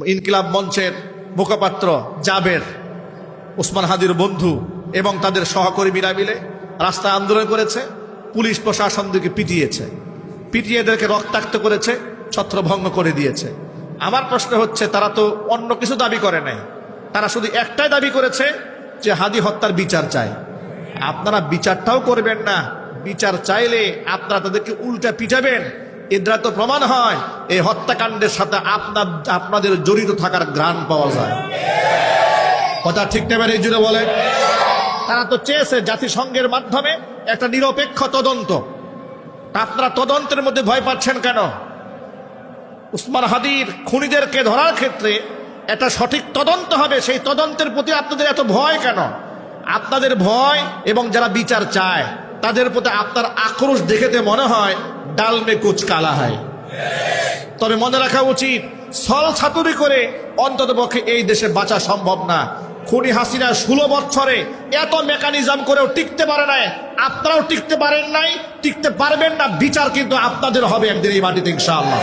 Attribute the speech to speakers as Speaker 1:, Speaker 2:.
Speaker 1: ইনকিলাব মঞ্চের মুখপাত্র জাবের, ওসমান হাদির বন্ধু এবং তাদের সহকর্মীরা মিলে রাস্তায় আন্দোলন করেছে। পুলিশ প্রশাসনকে পিটিয়ে এদেরকে রক্তাক্ত করেছে, ছত্রভঙ্গ করে দিয়েছে। আমার প্রশ্ন হচ্ছে, তারা তো অন্য কিছু দাবি করে নাই, তারা শুধু একটাই দাবি করেছে যে হাদি হত্যার বিচার চায়। আপনারা বিচারটাও করবেন না, বিচার চাইলে আপনারা তাদেরকে উল্টা পিটাবেন। এরা তো প্রমাণ হয় এই হত্যাকাণ্ডের সাথে আপনাদের জড়িত থাকার ঘ্রাণ পাওয়া যায়। কথা ঠিক নেবেন এই জুড়ে বলে। তারা তো চেয়েছে জাতিসংঘের মাধ্যমে একটা নিরপেক্ষ তদন্ত। আপনারা তদন্তের মধ্যে ভয় পাচ্ছেন কেন? ওসমান হাদির খুনিদেরকে ধরার ক্ষেত্রে একটা সঠিক তদন্ত হবে, সেই তদন্তের প্রতি আপনাদের এত ভয় কেন? আপনাদের ভয় এবং যারা বিচার চায় তাদের প্রতি আপনার আক্রোশ দেখেতে মনে হয় ডাল মে কুচ কালা হয়। তবে মনে রাখা উচিত, ছল ছাতুরি করে অন্তত পক্ষে এই দেশে বাঁচা সম্ভব না। খুনি হাসিনা 16 বছরে এত মেকানিজম করেও টিকতে পারে নাই, আপনারাও টিকতে পারেন নাই, টিকতে পারবেন না। বিচার কিন্তু আপনাদের হবে একদিন এই মাটিতে ইনশাআল্লাহ।